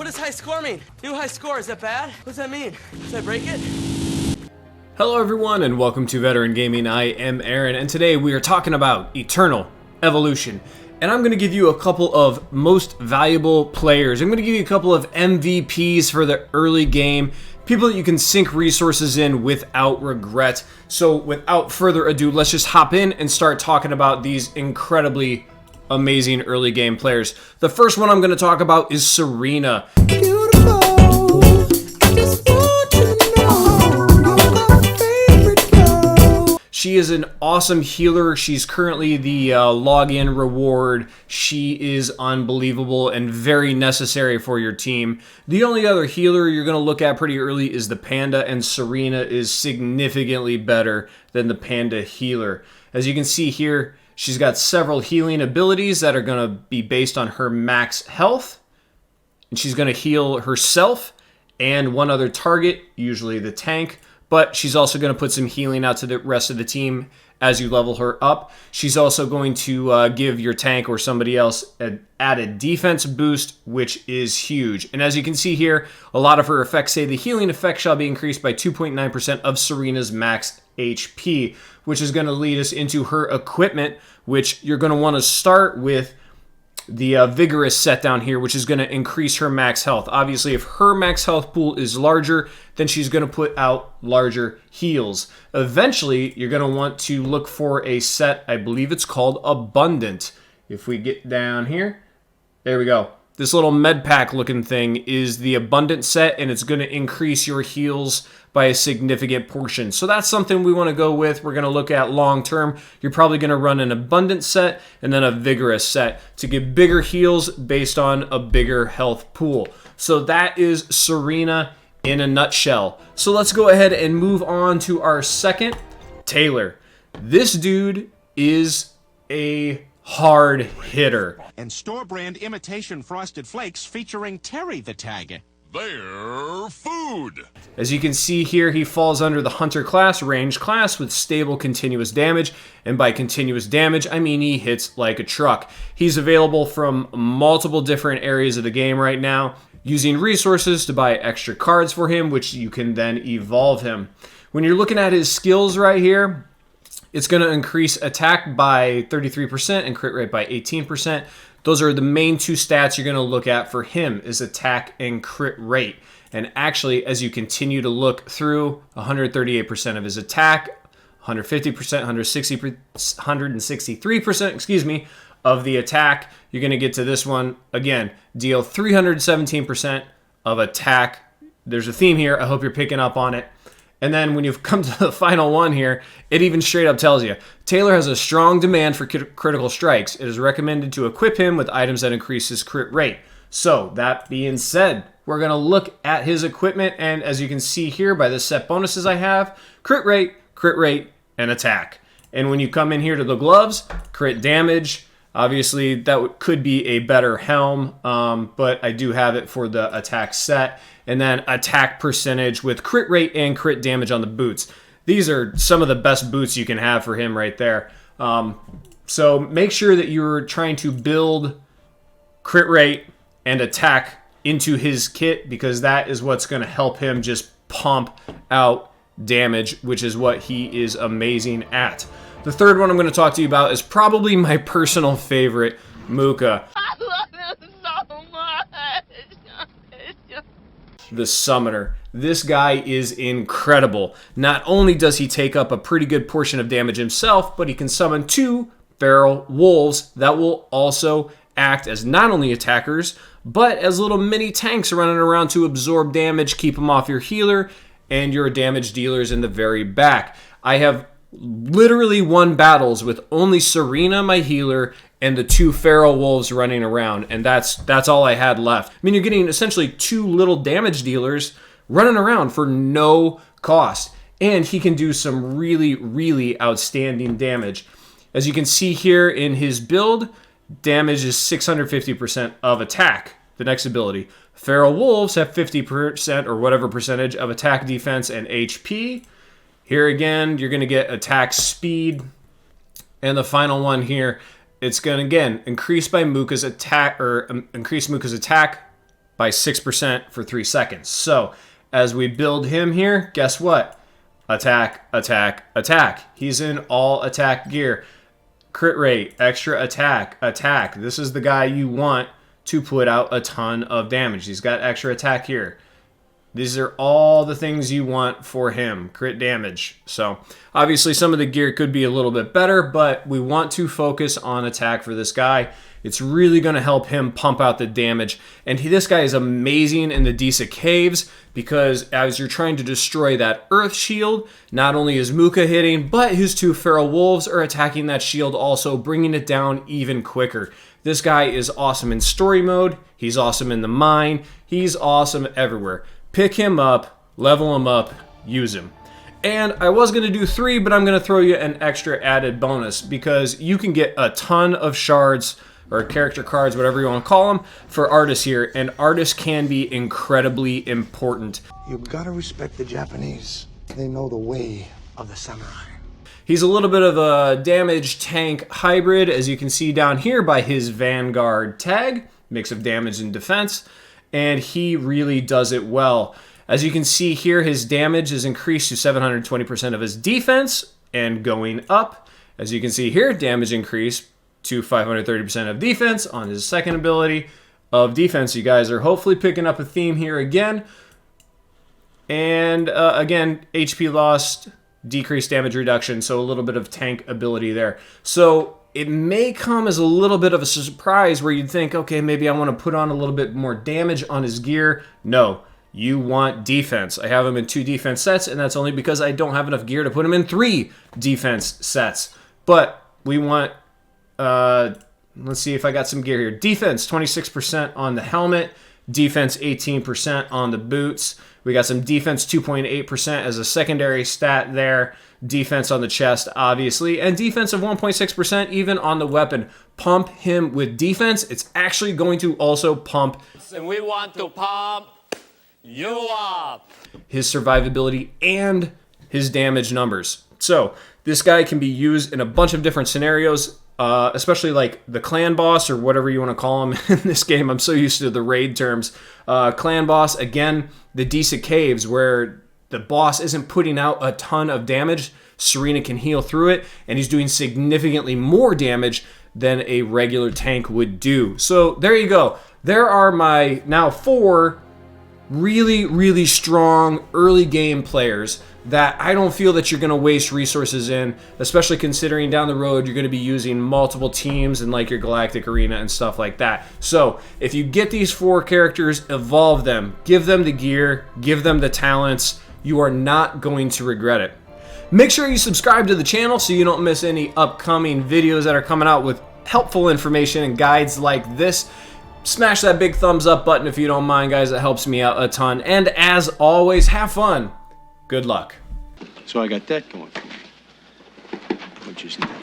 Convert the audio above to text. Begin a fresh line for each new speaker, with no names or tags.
What does high score mean? New high score, is that bad? What does that mean? Should I break it?
Hello everyone and welcome to Veteran Gaming. I am Aaron and today we are talking about Eternal Evolution. And I'm going to give you a couple of most valuable players. I'm going to give you a couple of MVPs for the early game. People that you can sink resources in without regret. So without further ado, let's just hop in and start talking about these incredibly amazing early game players. The first one I'm going to talk about is Serena. She is an awesome healer. She's currently the login reward. She is unbelievable and very necessary for your team. The only other healer you're going to look at pretty early is the Panda, and Serena is significantly better than the Panda healer. As you can see here, she's got several healing abilities that are going to be based on her max health. And she's going to heal herself and one other target, usually the tank. But she's also going to put some healing out to the rest of the team as you level her up. She's also going to give your tank or somebody else an added defense boost, which is huge. And as you can see here, a lot of her effects say the healing effect shall be increased by 2.9% of Serena's max HP, which is going to lead us into her equipment, which you're going to want to start with the Vigorous set down here, which is going to increase her max health. Obviously, if her max health pool is larger, then she's going to put out larger heals. Eventually, you're going to want to look for a set, I believe it's called Abundant. If we get down here, there we go. This little med pack looking thing is the Abundant set, and it's going to increase your heals by a significant portion. So that's something we want to go with. We're going to look at long term. You're probably going to run an Abundant set and then a Vigorous set to get bigger heals based on a bigger health pool. So that is Serena in a nutshell. So let's go ahead and move on to our second, Taylor. This dude is a hard hitter.
And store-brand imitation Frosted Flakes featuring Terry the Tag. They're food.
As you can see here, he falls under the Hunter class, range class, with stable continuous damage. And by continuous damage, I mean he hits like a truck. He's available from multiple different areas of the game right now, using resources to buy extra cards for him, which you can then evolve him. When you're looking at his skills right here, it's going to increase attack by 33% and crit rate by 18%. Those are the main two stats you're going to look at for him, is attack and crit rate. And actually, as you continue to look through, 138% of his attack, 150%, 163%, of the attack. You're going to get to this one. Again, deal 317% of attack. There's a theme here. I hope you're picking up on it. And then when you've come to the final one here, it even straight up tells you, Taylor has a strong demand for critical strikes. It is recommended to equip him with items that increase his crit rate. So that being said, we're going to look at his equipment. And as you can see here by the set bonuses I have, crit rate, and attack. And when you come in here to the gloves, crit damage. Obviously, that could be a better helm, but I do have it for the attack set. And then attack percentage with crit rate and crit damage on the boots. These are some of the best boots you can have for him right there. So make sure that you're trying to build crit rate and attack into his kit, because that is what's going to help him just pump out damage, which is what he is amazing at. The third one I'm going to talk to you about is probably my personal favorite, Muka.
I love him so much.
The Summoner. This guy is incredible. Not only does he take up a pretty good portion of damage himself, but he can summon 2 feral wolves that will also act as not only attackers, but as little mini tanks running around to absorb damage, keep them off your healer, and your damage dealers in the very back. I have literally won battles with only Serena, my healer, and the 2 feral wolves running around, and that's all I had left. I mean, you're getting essentially 2 little damage dealers running around for no cost, and he can do some really, really outstanding damage. As you can see here in his build, damage is 650% of attack. The next ability. Feral wolves have 50% or whatever percentage of attack, defense, and HP. Here again, you're going to get attack speed. And the final one here, it's going to, again, increase Muka's attack by 6% for 3 seconds. So as we build him here, guess what? Attack, attack, attack. He's in all attack gear. Crit rate, extra attack, attack. This is the guy you want to put out a ton of damage. He's got extra attack here. These are all the things you want for him. Crit damage. So obviously some of the gear could be a little bit better, but we want to focus on attack for this guy. It's really going to help him pump out the damage. And this guy is amazing in the Disa Caves because as you're trying to destroy that Earth shield, not only is Muka hitting, but his 2 feral wolves are attacking that shield also, bringing it down even quicker. This guy is awesome in story mode. He's awesome in the mine. He's awesome everywhere. Pick him up, level him up, use him. And I was going to do 3, but I'm going to throw you an extra added bonus because you can get a ton of shards or character cards, whatever you want to call them, for artists here. And artists can be incredibly important.
You've got to respect the Japanese. They know the way of the samurai.
He's a little bit of a damage tank hybrid, as you can see down here by his Vanguard tag. Mix of damage and defense. And he really does it well. As you can see here, his damage is increased to 720% of his defense and going up. As you can see here, damage increased to 530% of defense on his second ability of defense. You guys are hopefully picking up a theme here again. And again, HP lost, decreased damage reduction, so a little bit of tank ability there. So it may come as a little bit of a surprise where you'd think, okay, maybe I want to put on a little bit more damage on his gear. No, you want defense. I have him in 2 defense sets, and that's only because I don't have enough gear to put him in 3 defense sets. But we want, let's see if I got some gear here. Defense, 26% on the helmet. Defense, 18% on the boots. We got some defense, 2.8% as a secondary stat there. Defense on the chest, obviously. And defense of 1.6% even on the weapon. Pump him with defense. It's actually going to also pump.
And we want to pump you up.
His survivability and his damage numbers. So this guy can be used in a bunch of different scenarios. Especially like the clan boss or whatever you want to call him in this game. I'm so used to the raid terms. Clan boss, again, the Disa Caves where the boss isn't putting out a ton of damage. Serena can heal through it, and he's doing significantly more damage than a regular tank would do. So there you go. There are my now 4 really, really strong early game players that I don't feel that you're going to waste resources in, especially considering down the road you're going to be using multiple teams in like your Galactic Arena and stuff like that. So if you get these 4 characters, evolve them, give them the gear, give them the talents, you are not going to regret it. Make sure you subscribe to the channel so you don't miss any upcoming videos that are coming out with helpful information and guides like this. Smash that big thumbs up button if you don't mind, guys. That helps me out a ton. And as always, have fun. Good luck.
So I got that going for me, which is nice.